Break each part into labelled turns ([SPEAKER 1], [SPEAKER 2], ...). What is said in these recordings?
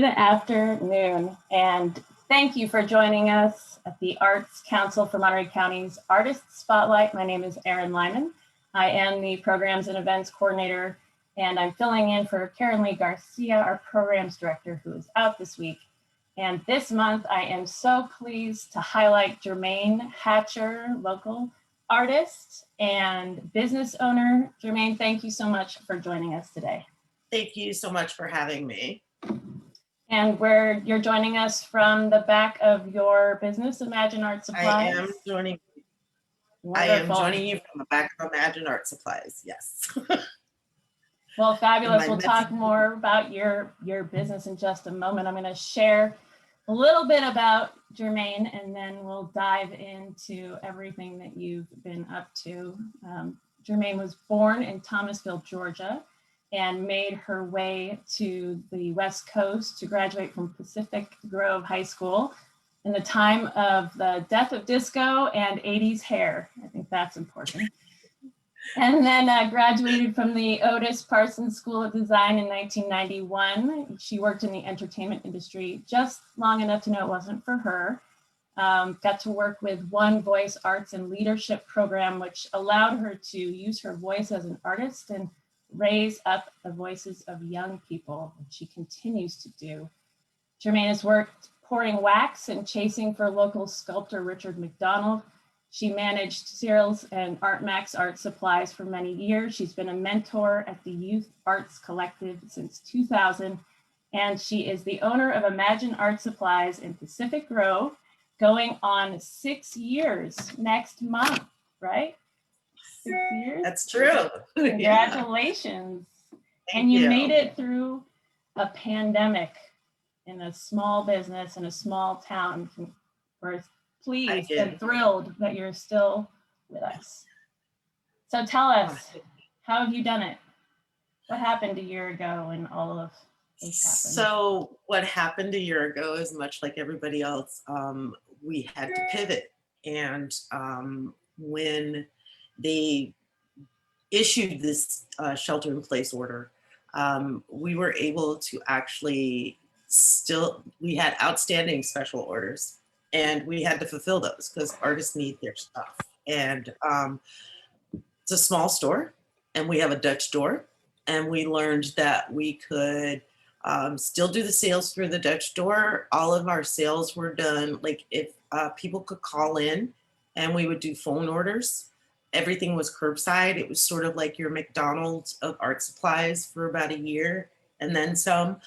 [SPEAKER 1] Good afternoon, and thank you for joining us at the Arts Council for Monterey County's Artist Spotlight. My name is Erin Lyman. I am the Programs and Events Coordinator, and I'm filling in for Karen Lee Garcia, our Programs Director, who is out this week. And this month, I am so pleased to highlight Germain Hatcher, local artist and business owner. Germain, thank you so much for joining us today.
[SPEAKER 2] Thank you so much for having me.
[SPEAKER 1] And you're joining us from the back of your business, Imagine Art Supplies.
[SPEAKER 2] I am joining you from the back of Imagine Art Supplies, yes.
[SPEAKER 1] Well, fabulous. We'll talk more about your business in just a moment. I'm going to share a little bit about Germain, and then we'll dive into everything that you've been up to. Germain was born in Thomasville, Georgia, and made her way to the West Coast to graduate from Pacific Grove High School in the time of the death of disco and 80s hair. I think that's important. And then graduated from the Otis Parsons School of Design in 1991. She worked in the entertainment industry just long enough to know it wasn't for her. Got to work with One Voice Arts and Leadership program, which allowed her to use her voice as an artist and raise up the voices of young people, which she continues to do. Germain has worked pouring wax and chasing for local sculptor Richard McDonald. She managed Cyril's and ArtMax Art Supplies for many years. She's been a mentor at the Youth Arts Collective since 2000, and she is the owner of Imagine Art Supplies in Pacific Grove, going on 6 years next month, right? 6 years?
[SPEAKER 2] That's true.
[SPEAKER 1] Congratulations.
[SPEAKER 2] Yeah.
[SPEAKER 1] And you made it through a pandemic in a small business in a small town. We're pleased and thrilled that you're still with us. So tell us, how have you done it? What happened a year ago when all of this happened?
[SPEAKER 2] So what happened a year ago is much like everybody else. We had to pivot. And when they issued this shelter-in-place order, we were able to actually we had outstanding special orders, and we had to fulfill those because artists need their stuff. And it's a small store, and we have a Dutch door, and we learned that we could still do the sales through the Dutch door. All of our sales were done, like if people could call in, and we would do phone orders. Everything was curbside. It was sort of like your McDonald's of art supplies for about a year and then some,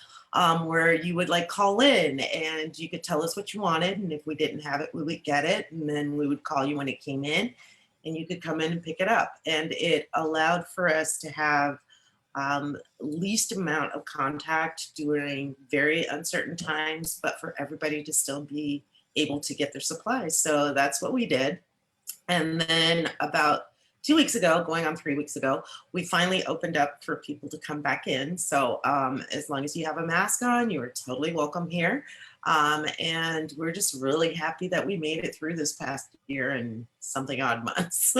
[SPEAKER 2] where you would like call in and you could tell us what you wanted. And if we didn't have it, we would get it. And then we would call you when it came in and you could come in and pick it up. And it allowed for us to have least amount of contact during very uncertain times, but for everybody to still be able to get their supplies. So that's what we did. And then about 2 weeks ago, going on 3 weeks ago, we finally opened up for people to come back in. So as long as you have a mask on, you are totally welcome here. And we're just really happy that we made it through this past year and something odd months.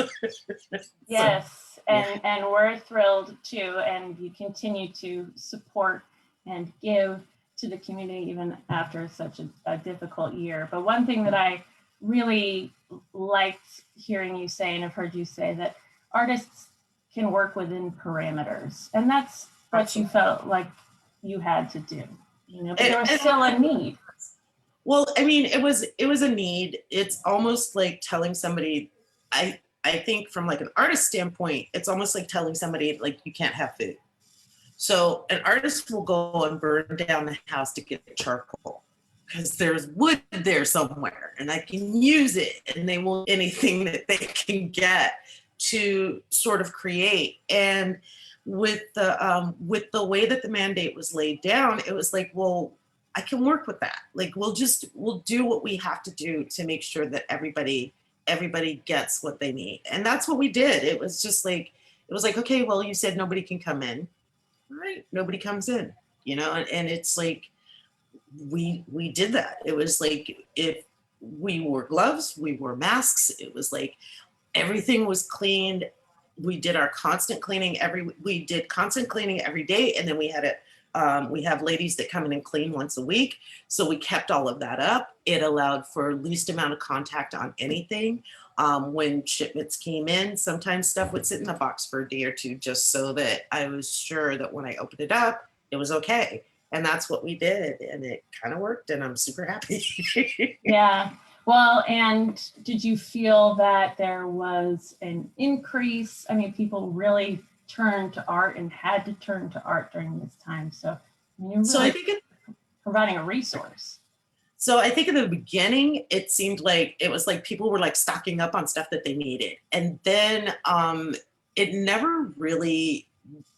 [SPEAKER 1] Yes, and we're thrilled too. And you continue to support and give to the community even after such a difficult year. But one thing that I really liked hearing you say, and I've heard you say, that artists can work within parameters, and that's what you felt like you had to do, but there was still a need.
[SPEAKER 2] Well, I mean, it was a need. It's almost like telling somebody, I think from like an artist standpoint, it's almost like telling somebody like you can't have food. So an artist will go and burn down the house to get charcoal, because there's wood there somewhere and I can use it, and they will anything that they can get to sort of create. And with the way that the mandate was laid down, it was like, well, I can work with that. Like we'll do what we have to do to make sure that everybody gets what they need. And that's what we did. It was like, okay, well, you said nobody can come in. All right, nobody comes in, and it's like, we did that. It was like, if we wore gloves, we wore masks. It was like everything was cleaned. We did our constant cleaning we did constant cleaning every day, and then we had We have ladies that come in and clean once a week. So we kept all of that up. It allowed for least amount of contact on anything. When shipments came in, sometimes stuff would sit in the box for a day or two just so that I was sure that when I opened it up, it was okay. And that's what we did. And it kind of worked, and I'm super happy.
[SPEAKER 1] Yeah. Well, and did you feel that there was an increase? I mean, people really turned to art and had to turn to art during this time. So, I mean, you're really
[SPEAKER 2] So I think
[SPEAKER 1] providing a resource.
[SPEAKER 2] So I think in the beginning, it seemed like it was like people were like stocking up on stuff that they needed. And then it never really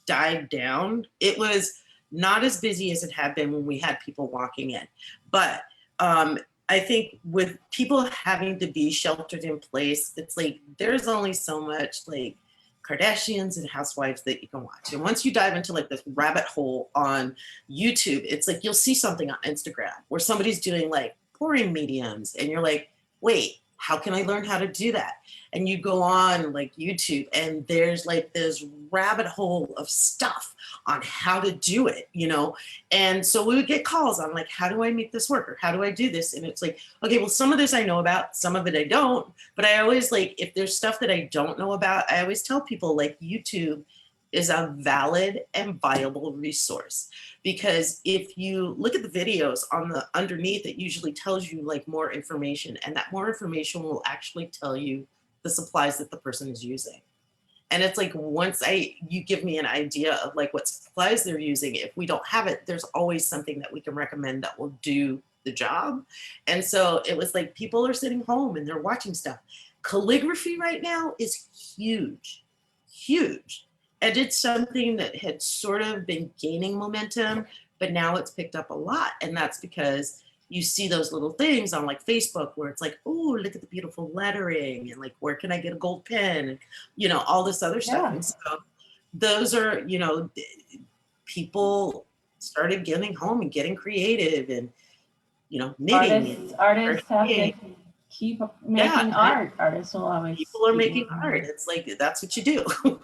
[SPEAKER 2] died down. It was not as busy as it had been when we had people walking in. But I think with people having to be sheltered in place, it's like there's only so much like Kardashians and housewives that you can watch. And once you dive into like this rabbit hole on YouTube, it's like you'll see something on Instagram where somebody's doing like pouring mediums and you're like, wait, how can I learn how to do that? And you go on like YouTube and there's like this rabbit hole of stuff on how to do it, you know? And so we would get calls on like, how do I make this work? Or how do I do this? And it's like, okay, well, some of this I know about, some of it I don't, but I always like, if there's stuff that I don't know about, I always tell people like YouTube is a valid and viable resource. Because if you look at the videos on the underneath, it usually tells you like more information, and that more information will actually tell you the supplies that the person is using. And it's like, once you give me an idea of like what supplies they're using, if we don't have it, there's always something that we can recommend that will do the job. And so it was like, people are sitting home and they're watching stuff. Calligraphy right now is huge, huge. And it's something that had sort of been gaining momentum, but now it's picked up a lot. And that's because you see those little things on like Facebook where it's like, oh, look at the beautiful lettering, and like, where can I get a gold pen? And, you know, all this other stuff.
[SPEAKER 1] Yeah.
[SPEAKER 2] And so those are, you know, people started getting home and getting creative and, you know, knitting.
[SPEAKER 1] Artists have to keep making art. Artists will always.
[SPEAKER 2] People are making art. It's like, that's what you do.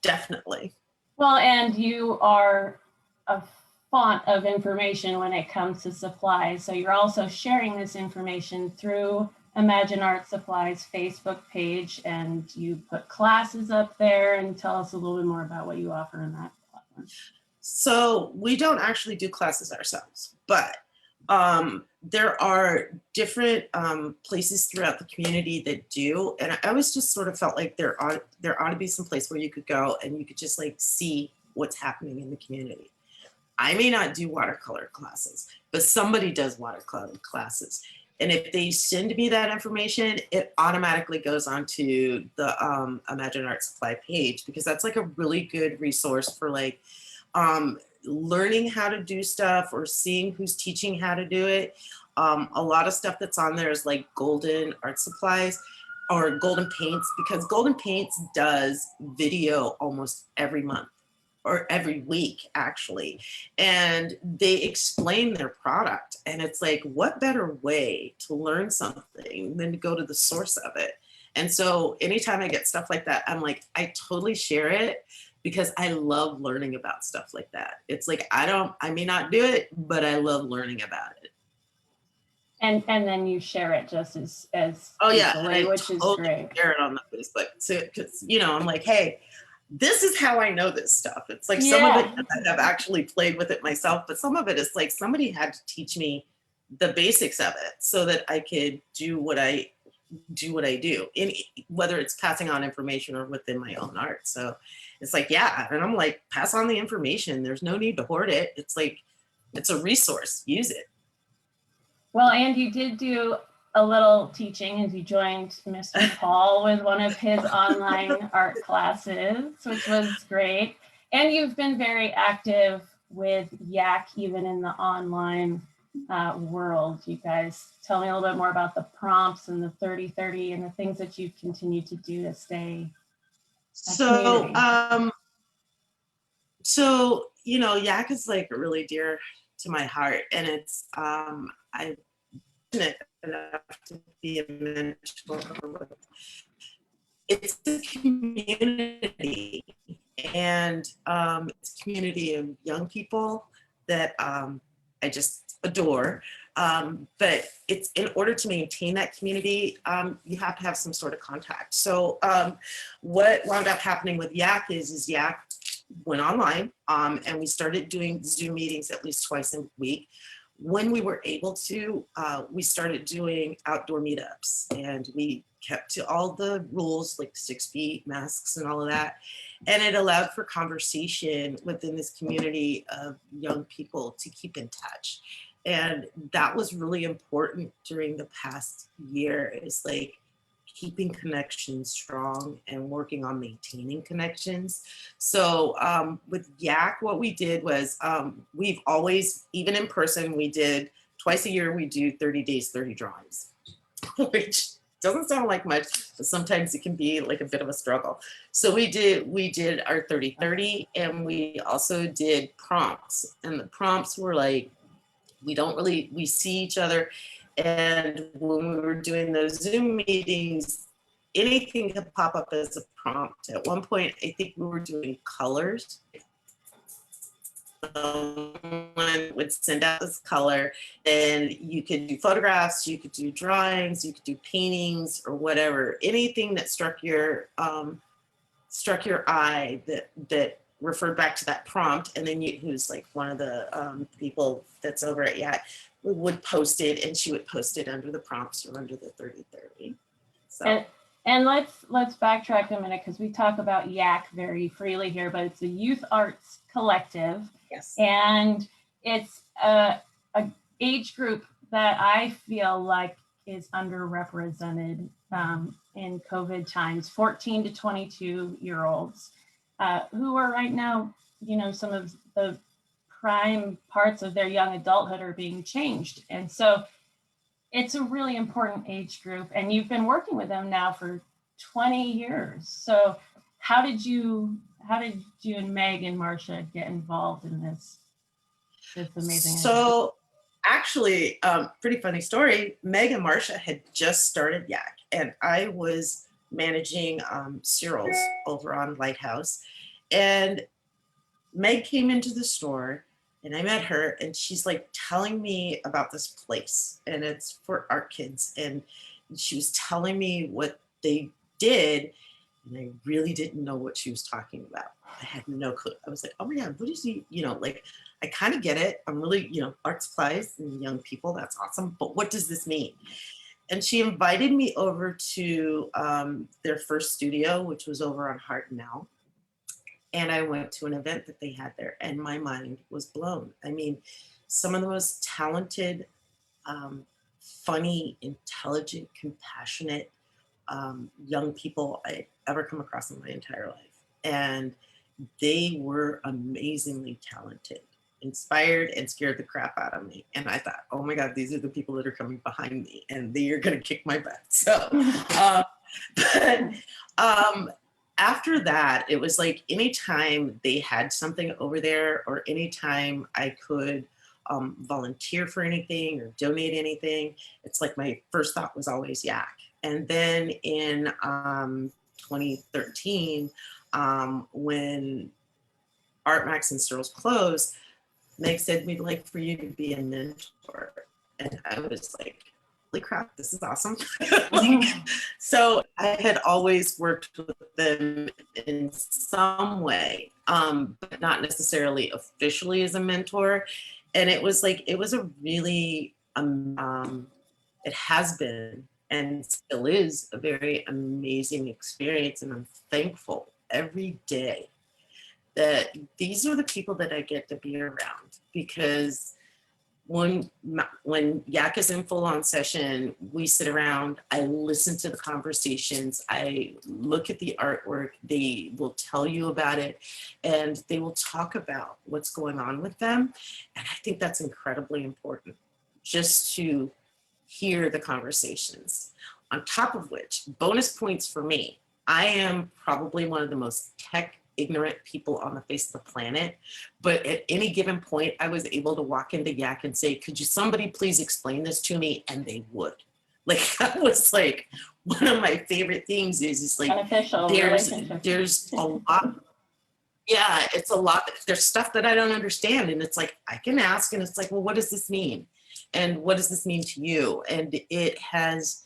[SPEAKER 2] Definitely.
[SPEAKER 1] Well, and you are a font of information when it comes to supplies. So you're also sharing this information through Imagine Art Supply's Facebook page, and you put classes up there. And tell us a little bit more about what you offer in that platform.
[SPEAKER 2] So we don't actually do classes ourselves, but there are different places throughout the community that do. And I always just sort of felt like there ought to be some place where you could go and you could just like see what's happening in the community. I may not do watercolor classes, but somebody does watercolor classes. And if they send me that information, it automatically goes onto the Imagine Art Supply page, because that's like a really good resource for like learning how to do stuff or seeing who's teaching how to do it. A lot of stuff that's on there is like Golden Art Supplies or Golden Paints, because Golden Paints does video almost every month or every week actually. And they explain their product, and it's like, what better way to learn something than to go to the source of it? And so anytime I get stuff like that, I'm like, I totally share it, because I love learning about stuff like that. It's like, I may not do it, but I love learning about it.
[SPEAKER 1] And then you share it just as
[SPEAKER 2] oh yeah,
[SPEAKER 1] easily, which is great.
[SPEAKER 2] Share it on the Facebook, so because you know, I'm like, hey, this is how I know this stuff. It's like some of it I have actually played with it myself, but some of it is like somebody had to teach me the basics of it so that I could do what I do, in whether it's passing on information or within my own art. So it's like, yeah, and I'm like, pass on the information. There's no need to hoard it. It's like, it's a resource. Use it.
[SPEAKER 1] Well, and you did do a little teaching as you joined Mr. Paul with one of his online art classes, which was great. And you've been very active with Yak, even in the online world. You guys tell me a little bit more about the prompts and the 30-30 and the things that you continue to do to stay.
[SPEAKER 2] So you know, Yak is like really dear to my heart, and it's I'm fortunate enough to be a mentor. It's a community, and it's a community of young people that I just adore. But it's in order to maintain that community, you have to have some sort of contact. So what wound up happening with Yak is Yak went online, and we started doing Zoom meetings at least twice a week. When we were able to, we started doing outdoor meetups, and we kept to all the rules like 6 feet, masks, and all of that. And it allowed for conversation within this community of young people to keep in touch. And that was really important during the past year, is like keeping connections strong and working on maintaining connections. So with Yak, what we did was we've always, even in person, we did twice a year, we do 30 days, 30 drawings, which doesn't sound like much, but sometimes it can be like a bit of a struggle. So we did our 30-30, and we also did prompts. And the prompts were like, we see each other. And when we were doing those Zoom meetings, anything could pop up as a prompt. At one point, I think we were doing colors. Someone would send out this color, and you could do photographs, you could do drawings, you could do paintings, or whatever. Anything that struck your eye that referred back to that prompt, and then who's like one of the people that's over at Yak would post it, and she would post it under the prompts or under the 30-30. So.
[SPEAKER 1] And let's backtrack a minute, because we talk about Yak very freely here, but it's a youth arts collective.
[SPEAKER 2] Yes.
[SPEAKER 1] And it's a age group that I feel like is underrepresented in COVID times, 14 to 22-year-olds who are right now, some of the prime parts of their young adulthood are being changed. And so it's a really important age group, and you've been working with them now for 20 years. So how did you and Meg and Marcia get involved in this amazing?
[SPEAKER 2] So actually, pretty funny story. Meg and Marcia had just started Yak, and I was managing Cyril's over on Lighthouse. And Meg came into the store, and I met her, and she's like telling me about this place, and it's for art kids. And she was telling me what they did, and I really didn't know what she was talking about. I had no clue. I was like, oh my God, what is he, like, I kind of get it. I'm really, art supplies and young people, that's awesome. But what does this mean? And she invited me over to their first studio, which was over on Hart Now. And I went to an event that they had there, and my mind was blown. I mean, some of the most talented, funny, intelligent, compassionate young people I'd ever come across in my entire life. And they were amazingly talented, inspired, and scared the crap out of me. And I thought, oh my God, these are the people that are coming behind me, and they are going to kick my butt. So, after that, it was like anytime they had something over there, or anytime I could volunteer for anything or donate anything, it's like my first thought was always Yak. And then in 2013, when Art Max and Cyril's closed, Meg said, we'd like for you to be a mentor. And I was like, holy crap, this is awesome. So I had always worked with them in some way, but not necessarily officially as a mentor. And it was a really, it has been and still is a very amazing experience. And I'm thankful every day that these are the people that I get to be around, because when Yak is in full-on session, we sit around, I listen to the conversations, I look at the artwork, they will tell you about it, and they will talk about what's going on with them. And I think that's incredibly important, just to hear the conversations. On top of which, bonus points for me, I am probably one of the most tech ignorant people on the face of the planet, but at any given point I was able to walk into Yak and say, could you somebody please explain this to me? And they would. Like, that was like one of my favorite things is like there's a lot. yeah, it's a lot. There's stuff that I don't understand. And it's like, I can ask and it's like, well, what does this mean? And what does this mean to you? And it has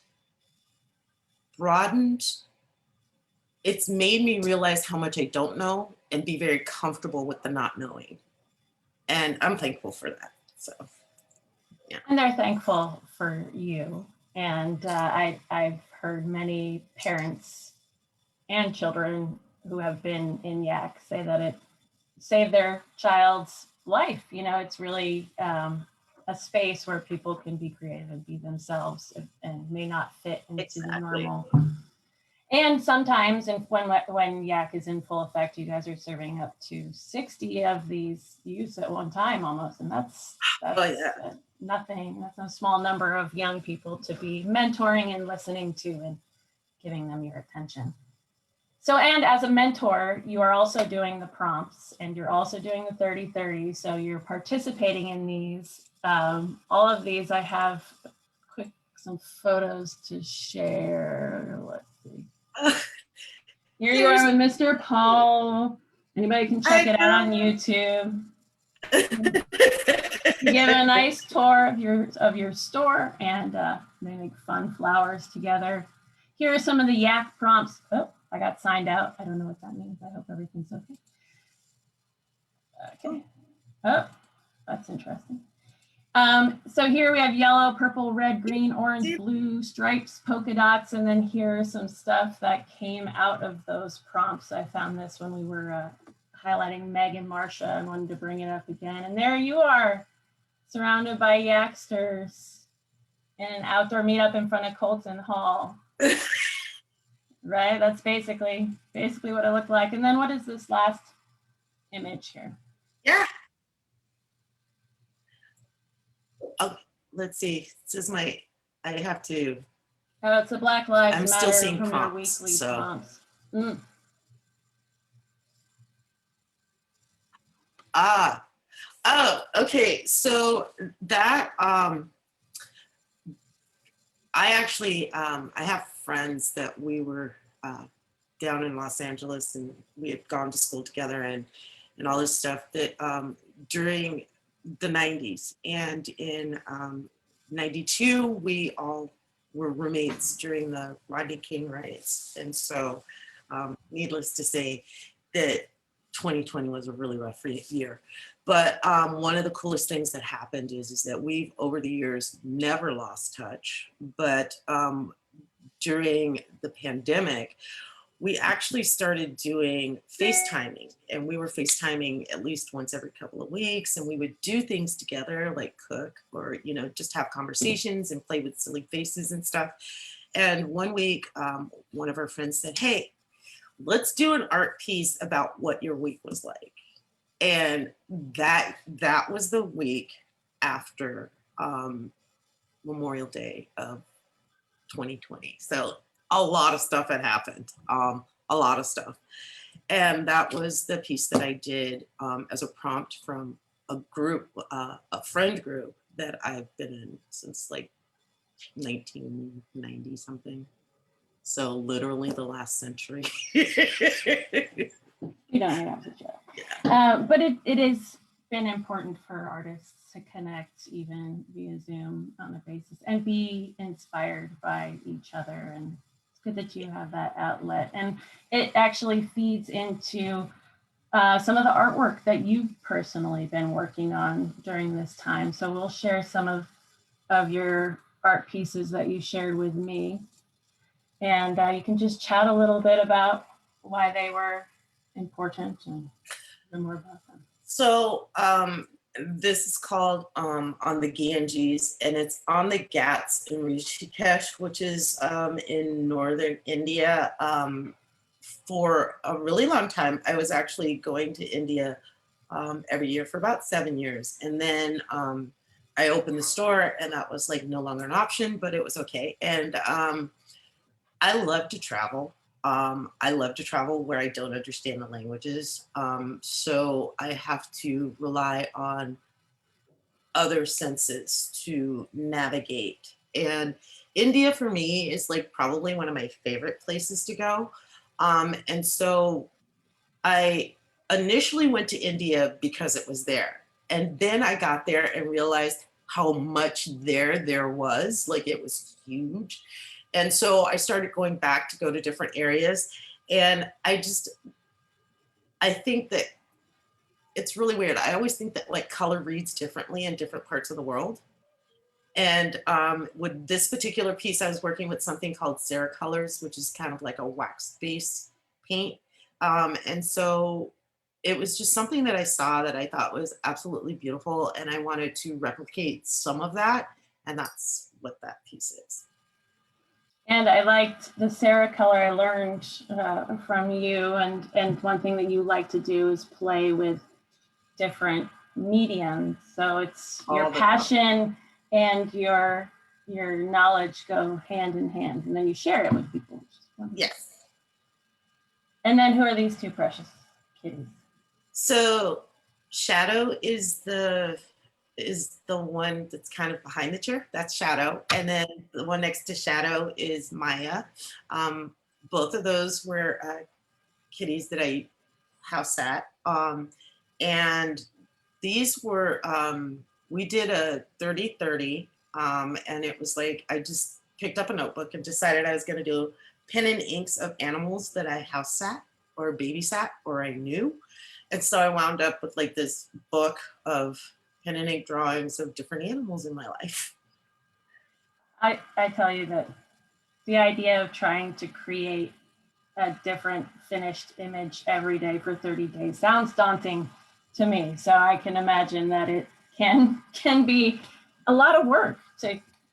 [SPEAKER 2] broadened, it's made me realize how much I don't know and be very comfortable with the not knowing. And I'm thankful for that. So, yeah.
[SPEAKER 1] And they're thankful for you. And I've heard many parents and children who have been in YAC say that it saved their child's life. You know, it's really a space where people can be creative and be themselves and may not fit into the normal. And sometimes when YAC is in full effect, you guys are serving up to 60 of these youths at one time almost. And that's nothing, that's no small number of young people to be mentoring and listening to and giving them your attention. So, and as a mentor, you are also doing the prompts and you're also doing the 30-30. So you're participating in these. All of these, I have some photos to share. Let's see. Here you are with Mr. Paul. Anybody can check it out on YouTube. You give a nice tour of your store, and they make fun flowers together. Here are some of the YAC prompts. Oh, I got signed out. I don't know what that means. I hope everything's okay. Okay. Oh, that's interesting. So here we have yellow, purple, red, green, orange, blue, stripes, polka dots, and then here's some stuff that came out of those prompts. I found this when we were highlighting Meg and Marcia and wanted to bring it up again. And there you are, surrounded by Yaksters in an outdoor meetup in front of Colton Hall. Right, that's basically what it looked like. And then what is this last image here?
[SPEAKER 2] Yeah. Oh, let's see. This is I have to.
[SPEAKER 1] Oh, it's a Black Lives
[SPEAKER 2] I'm
[SPEAKER 1] Matter
[SPEAKER 2] still seeing
[SPEAKER 1] from
[SPEAKER 2] prompts,
[SPEAKER 1] your weekly
[SPEAKER 2] so.
[SPEAKER 1] prompts.
[SPEAKER 2] Oh, okay. So that I actually I have friends that we were down in Los Angeles and we had gone to school together and all this stuff that during the 90s and in 92 we all were roommates during the Rodney King riots. And so needless to say that 2020 was a really rough year. But one of the coolest things that happened is that we've over the years never lost touch. But during the pandemic, we actually started doing FaceTiming, and we were FaceTiming at least once every couple of weeks, and we would do things together like cook or, you know, just have conversations and play with silly faces and stuff. And one week, one of our friends said, hey, let's do an art piece about what your week was like. And that was the week after Memorial Day of 2020. So a lot of stuff had happened, a lot of stuff. And that was the piece that I did as a prompt from a group, a friend group that I've been in since like 1990 something. So literally the last century.
[SPEAKER 1] You don't have to joke. Yeah. But it has been important for artists to connect even via Zoom on a basis and be inspired by each other. And it's good that you have that outlet. And it actually feeds into some of the artwork that you've personally been working on during this time. So we'll share some of your art pieces that you shared with me. And you can just chat a little bit about why they were important and more about them.
[SPEAKER 2] So this is called On the Ganges, and it's on the Ghats in Rishikesh, which is in northern India. For a really long time, I was actually going to India every year for about 7 years. And then I opened the store and that was like no longer an option, but it was okay. And I love to travel. I love to travel where I don't understand the languages. So I have to rely on other senses to navigate. And India for me is like probably one of my favorite places to go. And so I initially went to India because it was there. And then I got there and realized how much there was, like it was huge. And so I started going back to go to different areas. And I think that it's really weird. I always think that like color reads differently in different parts of the world. And with this particular piece, I was working with something called Colors, which is kind of like a wax-based paint. And so it was just something that I saw that I thought was absolutely beautiful, and I wanted to replicate some of that, and that's what that piece is.
[SPEAKER 1] And I liked the Color I learned from you, and one thing that you like to do is play with different mediums. So it's your passion and your knowledge go hand in hand, and then you share it with people.
[SPEAKER 2] Yes.
[SPEAKER 1] And then who are these two precious kitties?
[SPEAKER 2] So Shadow is the one that's kind of behind the chair. That's Shadow. And then the one next to Shadow is Maya. Both of those were kitties that I house sat. And these were, we did a 30-30, and it was like, I just picked up a notebook and decided I was going to do pen and inks of animals that I house sat or babysat or I knew. And so I wound up with like this book of pen and ink drawings of different animals in my life.
[SPEAKER 1] I tell you that the idea of trying to create a different finished image every day for 30 days sounds daunting to me. So I can imagine that it can be a lot of work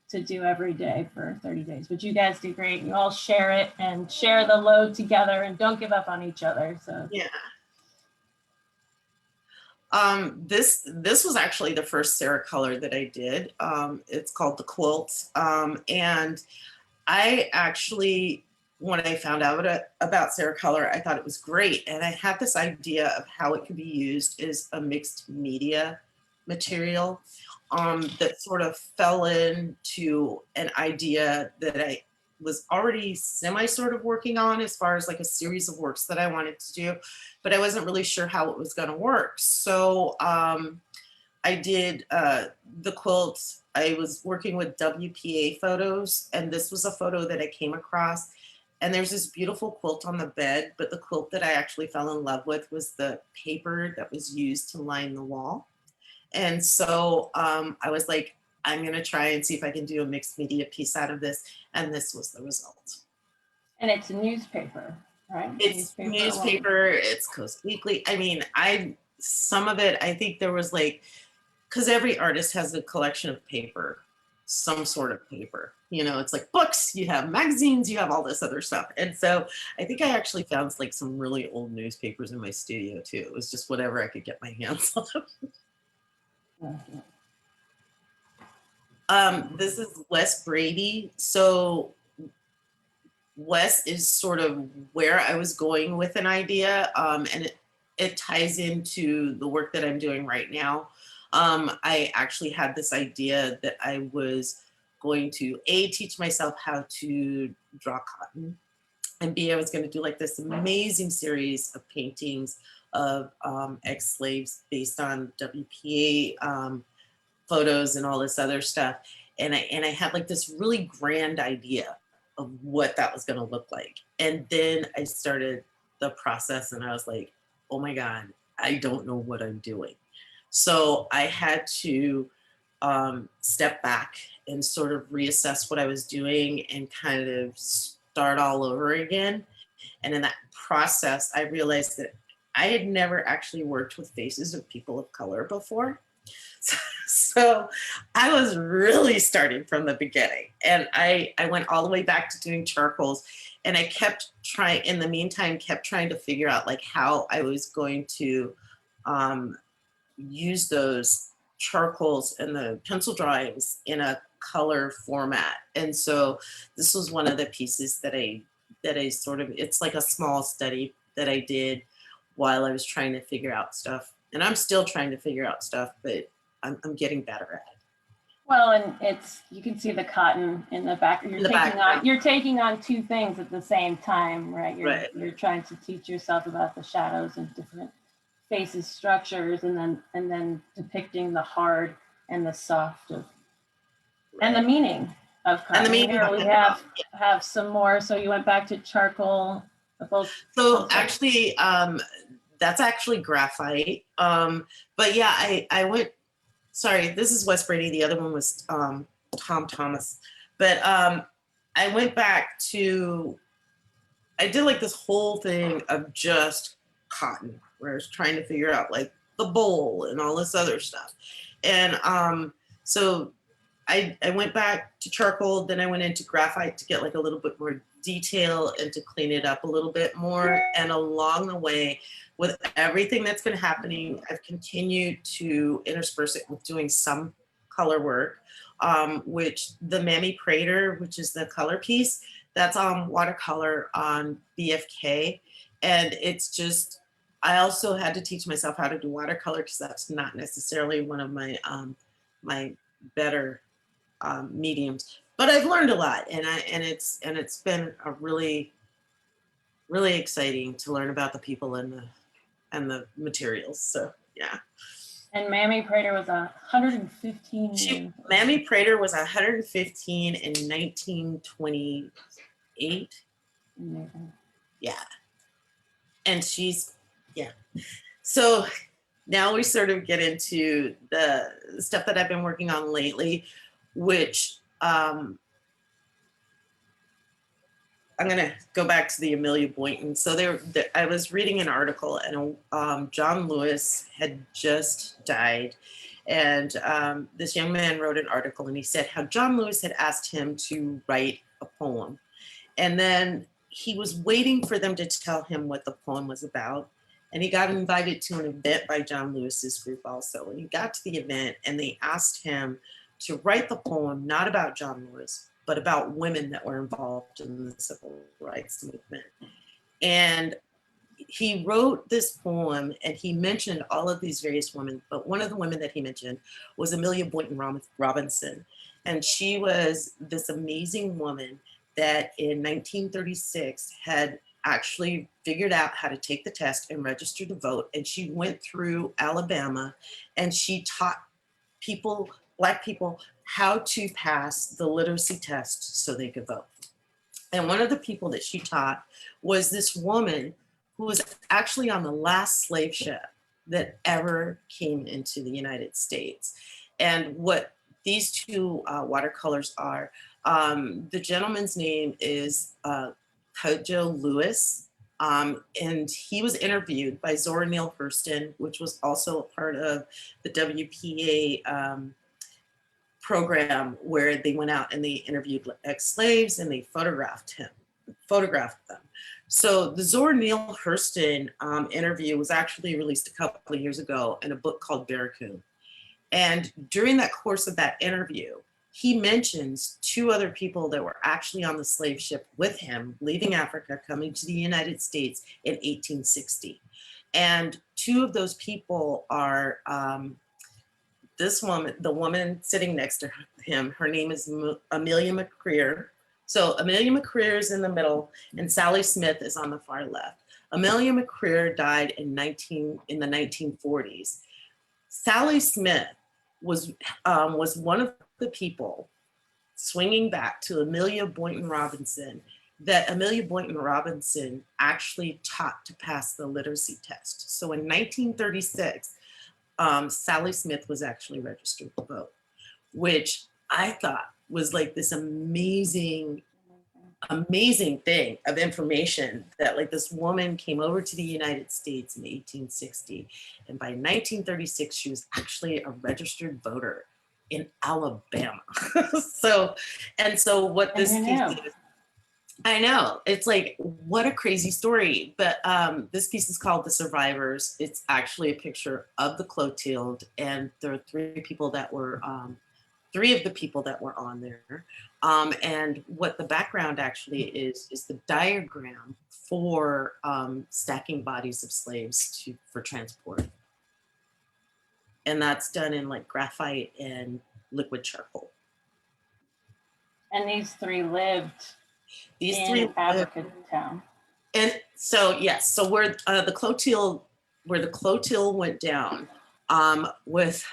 [SPEAKER 1] to do every day for 30 days. But you guys do great. You all share it and share the load together and don't give up on each other. So
[SPEAKER 2] yeah. This was actually the first Color that I did. It's called the Quilt. And I actually, when I found out about Color, I thought it was great. And I had this idea of how it could be used as a mixed media material that sort of fell into an idea that I was already sort of working on as far as like a series of works that I wanted to do, but I wasn't really sure how it was going to work. So I did the quilt. I was working with WPA photos, and this was a photo that I came across. And there's this beautiful quilt on the bed, but the quilt that I actually fell in love with was the paper that was used to line the wall. And so I was like, I'm going to try and see if I can do a mixed media piece out of this. And this was the result.
[SPEAKER 1] And it's a newspaper, right?
[SPEAKER 2] It's newspaper. It's Coast Weekly. I mean, some of it, I think there was like, because every artist has a collection of paper, some sort of paper. You know, it's like books, you have magazines, you have all this other stuff. And so I think I actually found like some really old newspapers in my studio too. It was just whatever I could get my hands on. This is Wes Brady. So Wes is sort of where I was going with an idea, and it ties into the work that I'm doing right now. I actually had this idea that I was going to teach myself how to draw cotton, and B, I was going to do like this amazing series of paintings of ex-slaves based on WPA photos and all this other stuff. And I had like this really grand idea of what that was going to look like. And then I started the process and I was like, oh my God, I don't know what I'm doing. So I had to step back and sort of reassess what I was doing and kind of start all over again. And in that process, I realized that I had never actually worked with faces of people of color before. So I was really starting from the beginning, and I went all the way back to doing charcoals, and I kept trying, in the meantime, to figure out like how I was going to use those charcoals and the pencil drawings in a color format. And so this was one of the pieces that I sort of, it's like a small study that I did while I was trying to figure out stuff. And I'm still trying to figure out stuff, but I'm getting better at it.
[SPEAKER 1] Well, and you can see the cotton in the back. You're taking on two things at the same time, right? You're trying to teach yourself about the shadows and different faces, structures, and then depicting the hard and the soft of, and the meaning of cotton.
[SPEAKER 2] And the meaning
[SPEAKER 1] Here we have some more. So you went back to charcoal.
[SPEAKER 2] So actually, that's actually graphite. But yeah, I went, sorry, this is West Brady. The other one was Tom Thomas. But I went back to, I did like this whole thing of just cotton, where I was trying to figure out like the bowl and all this other stuff. And so I went back to charcoal, then I went into graphite to get like a little bit more detail and to clean it up a little bit more. And along the way, with everything that's been happening, I've continued to intersperse it with doing some color work, which the Mammy Prater, which is the color piece, that's on watercolor on BFK. And it's just, I also had to teach myself how to do watercolor because that's not necessarily one of my my better mediums. But I've learned a lot, and it's been a really exciting to learn about the people and the materials. So yeah.
[SPEAKER 1] And Mammy Prater was 115.
[SPEAKER 2] Mammy Prater was 115 in 1928.
[SPEAKER 1] Mm-hmm.
[SPEAKER 2] Yeah. And she's, yeah. So now we sort of get into the stuff that I've been working on lately, which I'm going to go back to the Amelia Boynton. So I was reading an article, and John Lewis had just died. And this young man wrote an article, and he said how John Lewis had asked him to write a poem. And then he was waiting for them to tell him what the poem was about. And he got invited to an event by John Lewis's group also. And he got to the event, and they asked him to write the poem, not about John Lewis, but about women that were involved in the civil rights movement. And he wrote this poem, and he mentioned all of these various women, but one of the women that he mentioned was Emilia Boynton Robinson. And she was this amazing woman that in 1936 had actually figured out how to take the test and register to vote. And she went through Alabama, and she taught people, Black people, how to pass the literacy test so they could vote. And one of the people that she taught was this woman who was actually on the last slave ship that ever came into the United States. And what these two watercolors are, the gentleman's name is Cudjoe Lewis, and he was interviewed by Zora Neale Hurston, which was also a part of the WPA program, where they went out and they interviewed ex-slaves and they photographed them. So the Zora Neale Hurston interview was actually released a couple of years ago in a book called Barracoon. And during that course of that interview, he mentions two other people that were actually on the slave ship with him, leaving Africa, coming to the United States in 1860. And two of those people are this woman, the woman sitting next to him. Her name is Emilia Mccreer. So Emilia Mccreer is in the middle, and Sally Smith is on the far left. Emilia Mccreer died in the 1940s. Sally Smith was one of the people, swinging back to Emilia Boynton Robinson, that Emilia Boynton Robinson actually taught to pass the literacy test. So in 1936, Sally Smith was actually registered to vote, which I thought was like this amazing thing of information, that like this woman came over to the United States in 1860, and by 1936 she was actually a registered voter in Alabama. so what this piece is, I know, it's like, what a crazy story. But this piece is called The Survivors. It's actually a picture of the Clotilde, and there are three of the people that were on there. And what the background actually is the diagram for stacking bodies of slaves for transport. And that's done in like graphite and liquid charcoal.
[SPEAKER 1] And these three lived in African town.
[SPEAKER 2] And so, yes, so where the Clotilde where the Clotilde went down with,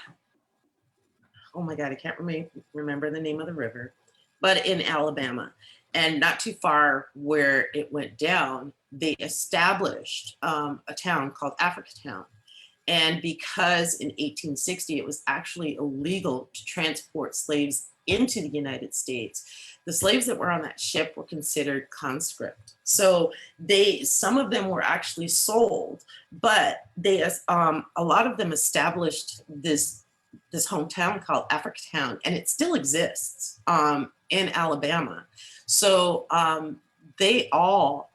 [SPEAKER 2] oh my God, I can't remember the name of the river, but in Alabama. And not too far where it went down, they established a town called Africatown. And because in 1860, it was actually illegal to transport slaves into the United States, the slaves that were on that ship were considered conscript. So some of them were actually sold, but a lot of them established this hometown called Africatown, and it still exists in Alabama. So they all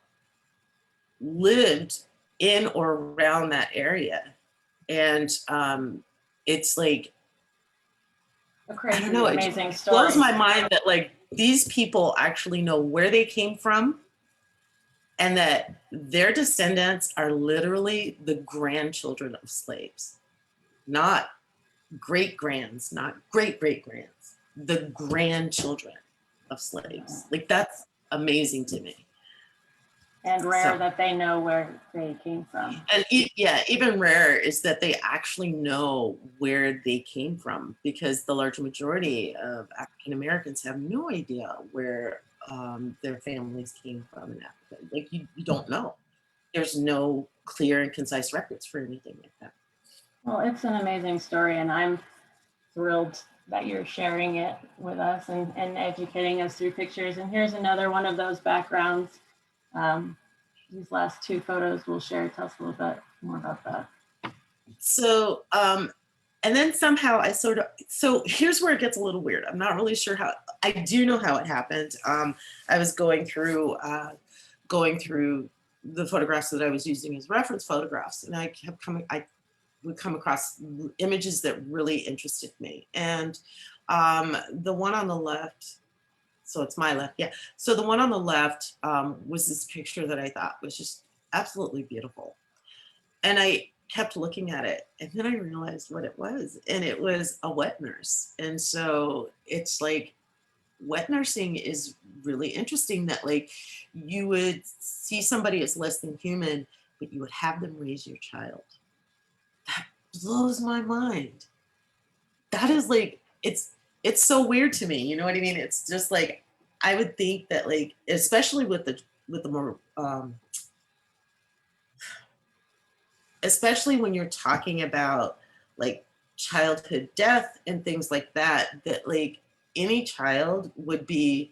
[SPEAKER 2] lived in or around that area. And it's like,
[SPEAKER 1] A crazy,
[SPEAKER 2] I don't know,
[SPEAKER 1] amazing
[SPEAKER 2] it
[SPEAKER 1] story.
[SPEAKER 2] blows my mind that like these people actually know where they came from, and that their descendants are literally the grandchildren of slaves, not great-grands, not great-great-grands, the grandchildren of slaves. Like, that's amazing to me.
[SPEAKER 1] And rare that they know where they came from.
[SPEAKER 2] And yeah, even rarer is that they actually know where they came from, because the large majority of African Americans have no idea where their families came from in Africa. Like, you don't know. There's no clear and concise records for anything like that.
[SPEAKER 1] Well, it's an amazing story, and I'm thrilled that you're sharing it with us and educating us through pictures. And here's another one of those backgrounds. These last two photos we'll share. Tell us a little bit more about that.
[SPEAKER 2] So, and then somehow so here's where it gets a little weird. I'm not really sure how, I do know how it happened. I was going through the photographs that I was using as reference photographs, and I would come across images that really interested me. And the one on the left, so it's my left, yeah. So the one on the left was this picture that I thought was just absolutely beautiful. And I kept looking at it, and then I realized what it was, and it was a wet nurse. And so it's like, wet nursing is really interesting, that like you would see somebody as less than human, but you would have them raise your child. That blows my mind. That is like, it's so weird to me. You know what I mean? It's just like, I would think that like, especially with the more, especially when you're talking about like childhood death and things like that, that like any child would be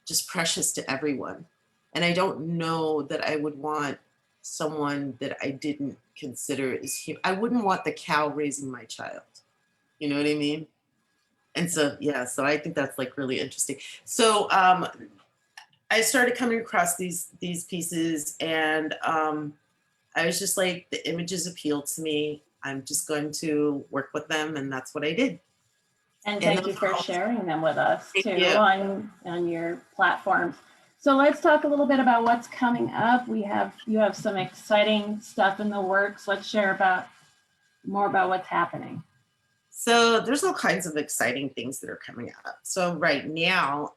[SPEAKER 2] just precious to everyone. And I don't know that I would want someone that I didn't consider as human. I wouldn't want the cow raising my child. You know what I mean? And so, yeah, so I think that's like really interesting. So I started coming across these pieces, and I was just like, the images appealed to me. I'm just going to work with them, and that's what I did.
[SPEAKER 1] And thank you for sharing them with us too on your platforms. So let's talk a little bit about what's coming up. You have some exciting stuff in the works. Let's share more about what's happening.
[SPEAKER 2] So there's all kinds of exciting things that are coming up. So right now,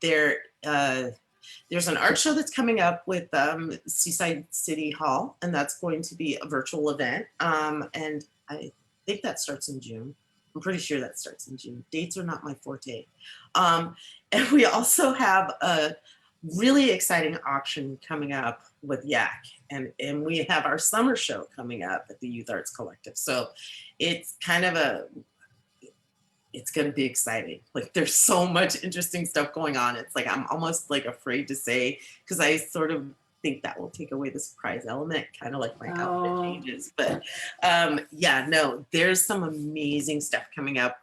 [SPEAKER 2] there's an art show that's coming up with Seaside City Hall, and that's going to be a virtual event. And I think that starts in June. I'm pretty sure that starts in June. Dates are not my forte. And we also have a really exciting auction coming up with Yak, and we have our summer show coming up at the Youth Arts Collective. So it's kind of it's going to be exciting. Like, there's so much interesting stuff going on. It's like, I'm almost like afraid to say, because I sort of think that will take away the surprise element, kind of like my outfit changes. But yeah, no, there's some amazing stuff coming up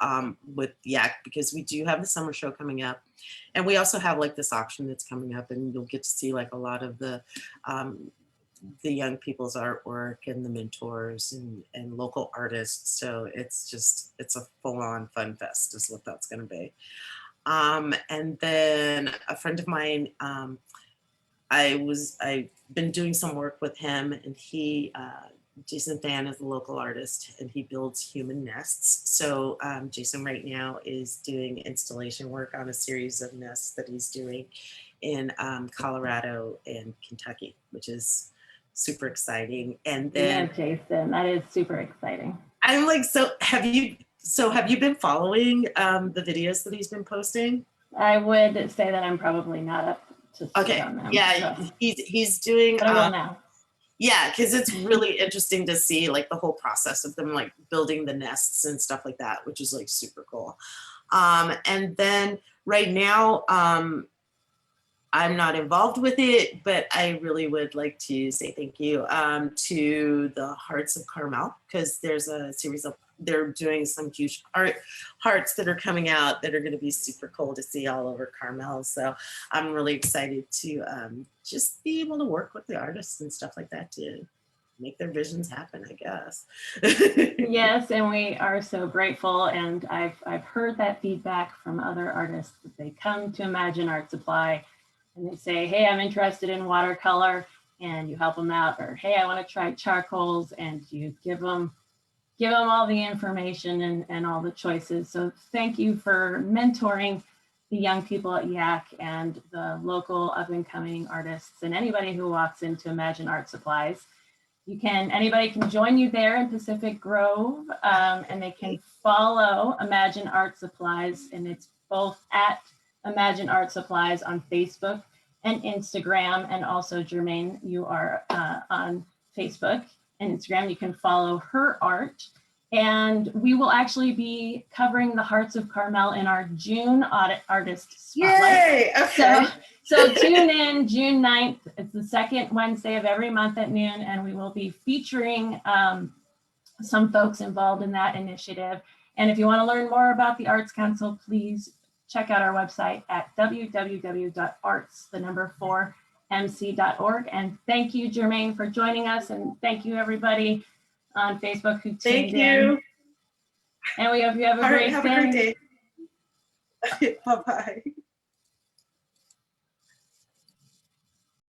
[SPEAKER 2] with Yak, because we do have the summer show coming up. And we also have like this auction that's coming up, and you'll get to see like a lot of the young people's artwork and the mentors and local artists. So it's a full-on fun fest is what that's going to be. And then a friend of mine, I've been doing some work with him, and Jason Fan is a local artist, and he builds human nests. So Jason right now is doing installation work on a series of nests that he's doing in Colorado and Kentucky, which is super exciting. And
[SPEAKER 1] Yeah,
[SPEAKER 2] then
[SPEAKER 1] Jason, that is super exciting.
[SPEAKER 2] I'm like, so have you been following the videos that he's been posting?
[SPEAKER 1] I would say that I'm probably not up to speed
[SPEAKER 2] Okay,
[SPEAKER 1] on them.
[SPEAKER 2] yeah,
[SPEAKER 1] So.
[SPEAKER 2] he's doing
[SPEAKER 1] But I will now.
[SPEAKER 2] yeah, because it's really interesting to see like the whole process of them like building the nests and stuff like that, which is like super cool. And then right now, I'm not involved with it, but I really would like to say thank you to the Hearts of Carmel, because there's a series of, they're doing some huge hearts that are coming out that are going to be super cool to see all over Carmel. So I'm really excited to just be able to work with the artists and stuff like that to make their visions happen, I guess.
[SPEAKER 1] Yes, and we are so grateful. And I've heard that feedback from other artists that they come to Imagine Art Supply and they say, hey, I'm interested in watercolor, and you help them out, or hey, I want to try charcoals, and you give them all the information and all the choices. So thank you for mentoring the young people at YAC and the local up and coming artists and anybody who walks into Imagine Art Supplies. Anybody can join you there in Pacific Grove, and they can follow Imagine Art Supplies, and it's both at Imagine Art Supplies on Facebook and Instagram, and also Germain, you are on Facebook and Instagram. You can follow her art, and we will actually be covering the Hearts of Carmel in our June Artist Spotlight.
[SPEAKER 2] Yay! Okay.
[SPEAKER 1] So tune in June 9th. It's the second Wednesday of every month at noon, and we will be featuring some folks involved in that initiative. And if you want to learn more about the Arts Council, please check out our website at www.arts4mc.org. And thank you, Germain, for joining us. And thank you, everybody on Facebook who tuned in.
[SPEAKER 2] Thank you.
[SPEAKER 1] And we hope you have a great day.
[SPEAKER 2] Have a great day. Bye-bye.